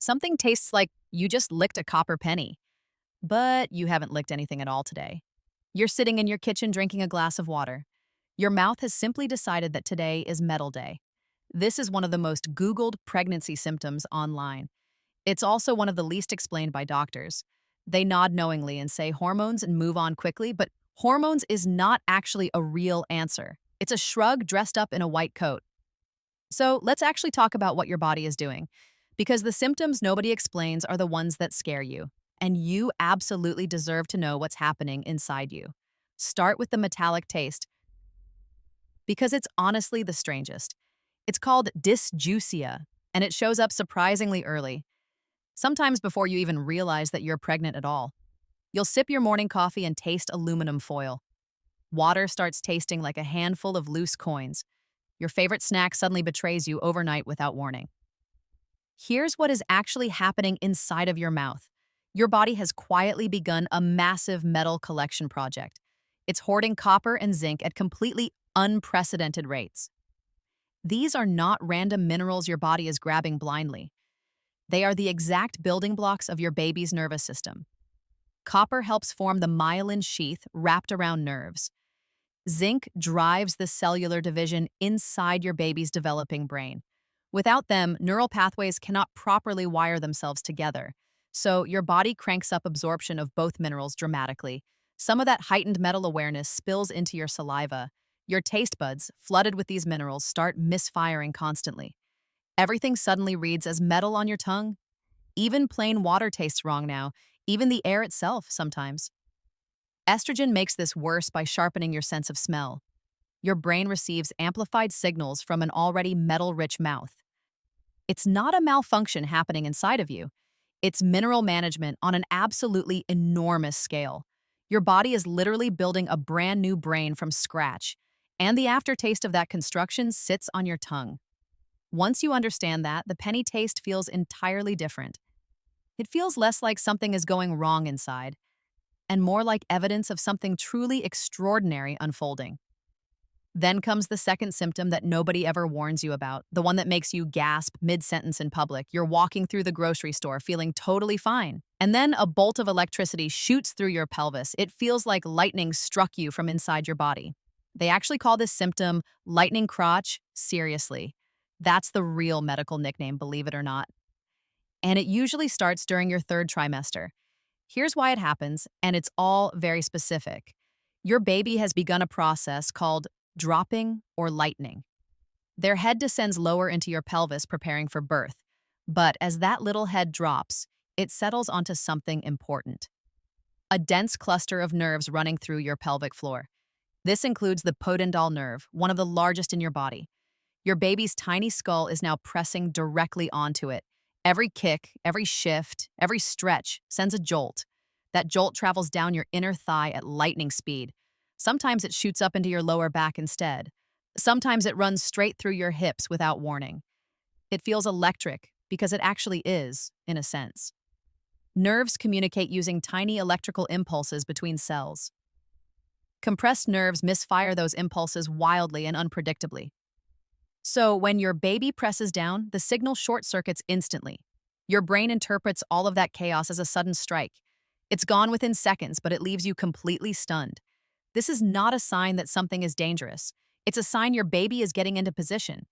Something tastes like you just licked a copper penny, but you haven't licked anything at all today. You're sitting in your kitchen drinking a glass of water. Your mouth has simply decided that today is metal day. This is one of the most Googled pregnancy symptoms online. It's also one of the least explained by doctors. They nod knowingly and say hormones and move on quickly, but hormones is not actually a real answer. It's a shrug dressed up in a white coat. So let's actually talk about what your body is doing, because the symptoms nobody explains are the ones that scare you, and you absolutely deserve to know what's happening inside you. Start with the metallic taste, because it's honestly the strangest. It's called dysgeusia, and it shows up surprisingly early, sometimes before you even realize that you're pregnant at all. You'll sip your morning coffee and taste aluminum foil. Water starts tasting like a handful of loose coins. Your favorite snack suddenly betrays you overnight without warning. Here's what is actually happening inside of your mouth. Your body has quietly begun a massive metal collection project. It's hoarding copper and zinc at completely unprecedented rates. These are not random minerals your body is grabbing blindly. They are the exact building blocks of your baby's nervous system. Copper helps form the myelin sheath wrapped around nerves. Zinc drives the cellular division inside your baby's developing brain. Without them, neural pathways cannot properly wire themselves together, so your body cranks up absorption of both minerals dramatically. Some of that heightened metal awareness spills into your saliva. Your taste buds, flooded with these minerals, start misfiring constantly. Everything suddenly reads as metal on your tongue. Even plain water tastes wrong now, even the air itself sometimes. Estrogen makes this worse by sharpening your sense of smell. Your brain receives amplified signals from an already metal-rich mouth. It's not a malfunction happening inside of you. It's mineral management on an absolutely enormous scale. Your body is literally building a brand new brain from scratch, and the aftertaste of that construction sits on your tongue. Once you understand that, the penny taste feels entirely different. It feels less like something is going wrong inside, and more like evidence of something truly extraordinary unfolding. Then comes the second symptom that nobody ever warns you about, the one that makes you gasp mid-sentence in public. You're walking through the grocery store feeling totally fine, and then a bolt of electricity shoots through your pelvis. It feels like lightning struck you from inside your body. They actually call this symptom lightning crotch. Seriously. That's the real medical nickname, believe it or not. And it usually starts during your third trimester. Here's why it happens, and it's all very specific. Your baby has begun a process called dropping or lightening. Their head descends lower into your pelvis preparing for birth, but as that little head drops, it settles onto something important. A dense cluster of nerves running through your pelvic floor. This includes the pudendal nerve, one of the largest in your body. Your baby's tiny skull is now pressing directly onto it. Every kick, every shift, every stretch sends a jolt. That jolt travels down your inner thigh at lightning speed. Sometimes it shoots up into your lower back instead. Sometimes it runs straight through your hips without warning. It feels electric because it actually is, in a sense. Nerves communicate using tiny electrical impulses between cells. Compressed nerves misfire those impulses wildly and unpredictably. So when your baby presses down, the signal short circuits instantly. Your brain interprets all of that chaos as a sudden strike. It's gone within seconds, but it leaves you completely stunned. This is not a sign that something is dangerous. It's a sign your baby is getting into position.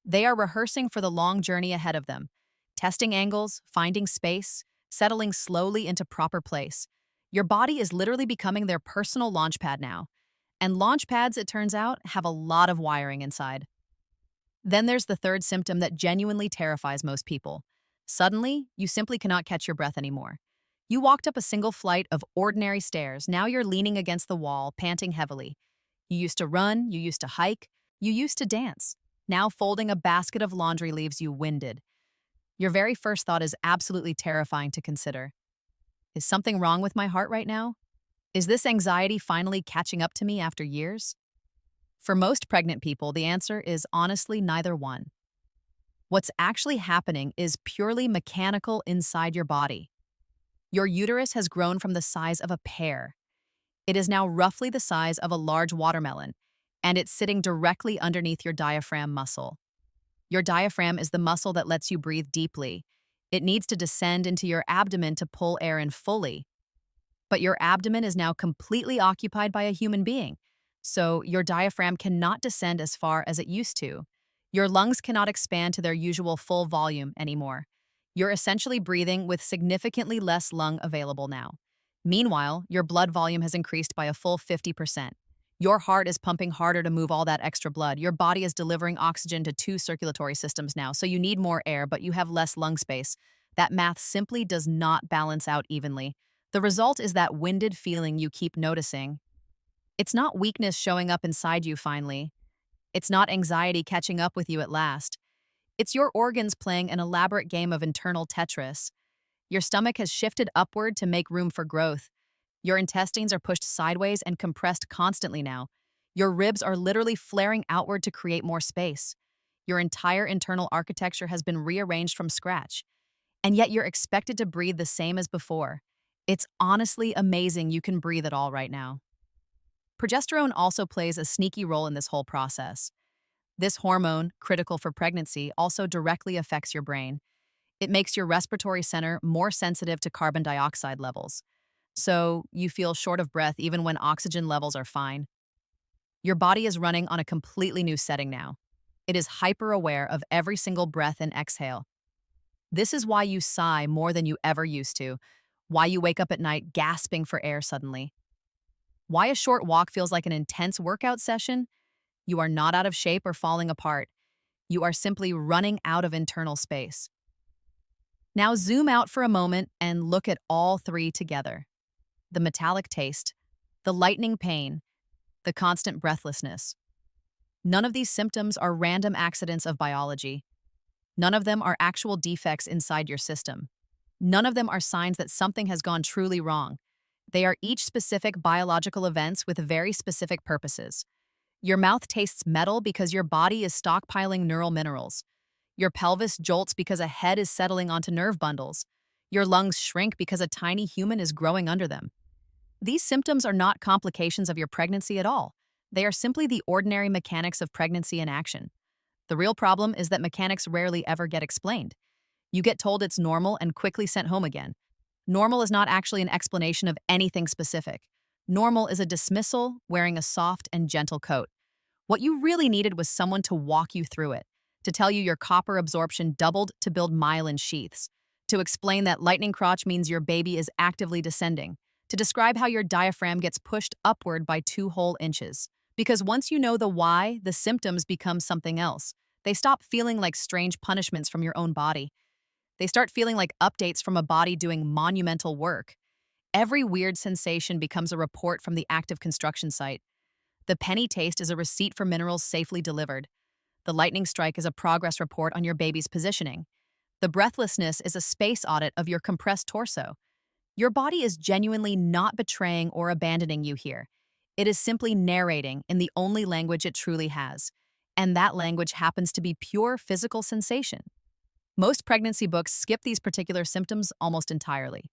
They are rehearsing for the long journey ahead of them, testing angles, finding space, settling slowly into proper place. Your body is literally becoming their personal launch pad now. And launch pads, it turns out, have a lot of wiring inside. Then there's the third symptom that genuinely terrifies most people. Suddenly, you simply cannot catch your breath anymore. You walked up a single flight of ordinary stairs. Now you're leaning against the wall, panting heavily. You used to run, you used to hike, you used to dance. Now folding a basket of laundry leaves you winded. Your very first thought is absolutely terrifying to consider. Is something wrong with my heart right now? Is this anxiety finally catching up to me after years? For most pregnant people, the answer is honestly neither one. What's actually happening is purely mechanical inside your body. Your uterus has grown from the size of a pear. It is now roughly the size of a large watermelon, and it's sitting directly underneath your diaphragm muscle. Your diaphragm is the muscle that lets you breathe deeply. It needs to descend into your abdomen to pull air in fully. But your abdomen is now completely occupied by a human being. So your diaphragm cannot descend as far as it used to. Your lungs cannot expand to their usual full volume anymore. You're essentially breathing with significantly less lung available now. Meanwhile, your blood volume has increased by a full 50%. Your heart is pumping harder to move all that extra blood. Your body is delivering oxygen to two circulatory systems now, so you need more air, but you have less lung space. That math simply does not balance out evenly. The result is that winded feeling you keep noticing. It's not weakness showing up inside you finally. It's not anxiety catching up with you at last. It's your organs playing an elaborate game of internal Tetris. Your stomach has shifted upward to make room for growth. Your intestines are pushed sideways and compressed constantly now. Your ribs are literally flaring outward to create more space. Your entire internal architecture has been rearranged from scratch. And yet you're expected to breathe the same as before. It's honestly amazing you can breathe at all right now. Progesterone also plays a sneaky role in this whole process. This hormone, critical for pregnancy, also directly affects your brain. It makes your respiratory center more sensitive to carbon dioxide levels. So you feel short of breath even when oxygen levels are fine. Your body is running on a completely new setting now. It is hyper-aware of every single breath and exhale. This is why you sigh more than you ever used to, why you wake up at night gasping for air suddenly. Why a short walk feels like an intense workout session? You are not out of shape or falling apart. You are simply running out of internal space. Now zoom out for a moment and look at all three together. The metallic taste, the lightning pain, the constant breathlessness. None of these symptoms are random accidents of biology. None of them are actual defects inside your system. None of them are signs that something has gone truly wrong. They are each specific biological events with very specific purposes. Your mouth tastes metal because your body is stockpiling neural minerals. Your pelvis jolts because a head is settling onto nerve bundles. Your lungs shrink because a tiny human is growing under them. These symptoms are not complications of your pregnancy at all. They are simply the ordinary mechanics of pregnancy in action. The real problem is that mechanics rarely ever get explained. You get told it's normal and quickly sent home again. Normal is not actually an explanation of anything specific. Normal is a dismissal wearing a soft and gentle coat. What you really needed was someone to walk you through it, to tell you your copper absorption doubled to build myelin sheaths, to explain that lightning crotch means your baby is actively descending, to describe how your diaphragm gets pushed upward by 2 whole inches. Because once you know the why, the symptoms become something else. They stop feeling like strange punishments from your own body. They start feeling like updates from a body doing monumental work. Every weird sensation becomes a report from the active construction site. The penny taste is a receipt for minerals safely delivered. The lightning strike is a progress report on your baby's positioning. The breathlessness is a space audit of your compressed torso. Your body is genuinely not betraying or abandoning you here. It is simply narrating in the only language it truly has. And that language happens to be pure physical sensation. Most pregnancy books skip these particular symptoms almost entirely.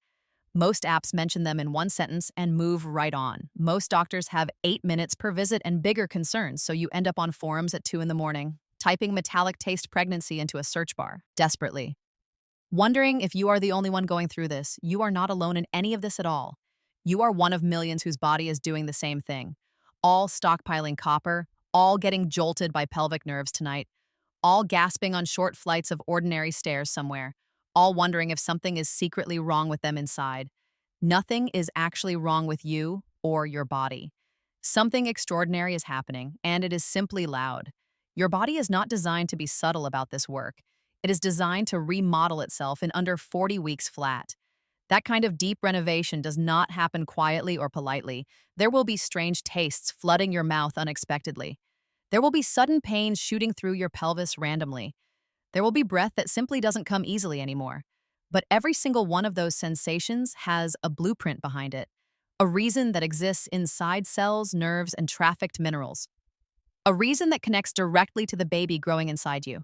Most apps mention them in one sentence and move right on. Most doctors have 8 minutes per visit and bigger concerns, so you end up on forums at 2 in the morning, typing metallic taste pregnancy into a search bar, desperately. Wondering if you are the only one going through this. You are not alone in any of this at all. You are one of millions whose body is doing the same thing. All stockpiling copper, all getting jolted by pelvic nerves tonight, all gasping on short flights of ordinary stairs somewhere, all wondering if something is secretly wrong with them inside. Nothing is actually wrong with you or your body. Something extraordinary is happening, and it is simply loud. Your body is not designed to be subtle about this work. It is designed to remodel itself in under 40 weeks flat. That kind of deep renovation does not happen quietly or politely. There will be strange tastes flooding your mouth unexpectedly. There will be sudden pains shooting through your pelvis randomly. There will be breath that simply doesn't come easily anymore. But every single one of those sensations has a blueprint behind it, a reason that exists inside cells, nerves, and trafficked minerals. A reason that connects directly to the baby growing inside you.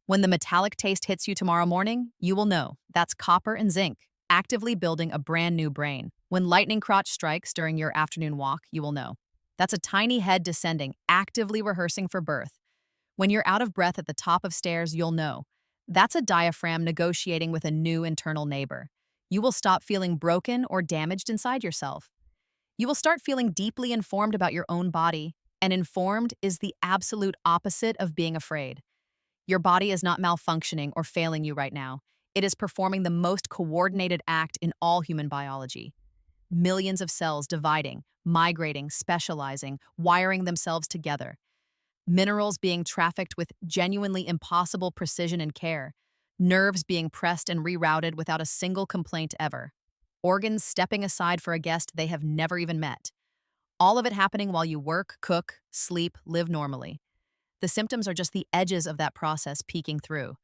When the metallic taste hits you tomorrow morning, you will know that's copper and zinc, actively building a brand new brain. When lightning crotch strikes during your afternoon walk, you will know. That's a tiny head descending, actively rehearsing for birth. When you're out of breath at the top of stairs, you'll know. That's a diaphragm negotiating with a new internal neighbor. You will stop feeling broken or damaged inside yourself. You will start feeling deeply informed about your own body, and informed is the absolute opposite of being afraid. Your body is not malfunctioning or failing you right now. It is performing the most coordinated act in all human biology. Millions of cells dividing, migrating, specializing, wiring themselves together. Minerals being trafficked with genuinely impossible precision and care. Nerves being pressed and rerouted without a single complaint ever. Organs stepping aside for a guest they have never even met. All of it happening while you work, cook, sleep, live normally. The symptoms are just the edges of that process peeking through.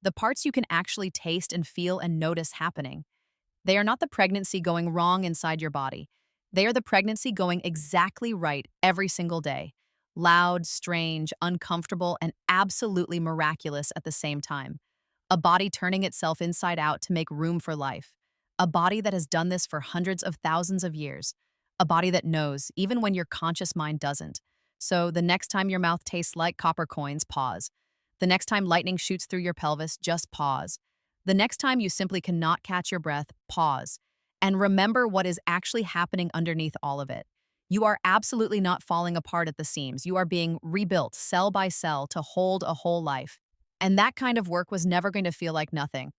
The parts you can actually taste and feel and notice happening. They are not the pregnancy going wrong inside your body. They are the pregnancy going exactly right every single day. Loud, strange, uncomfortable, and absolutely miraculous at the same time. A body turning itself inside out to make room for life. A body that has done this for hundreds of thousands of years. A body that knows, even when your conscious mind doesn't. So the next time your mouth tastes like copper coins, pause. The next time lightning shoots through your pelvis, just pause. The next time you simply cannot catch your breath, pause. And remember what is actually happening underneath all of it. You are absolutely not falling apart at the seams. You are being rebuilt cell by cell to hold a whole life. And that kind of work was never going to feel like nothing.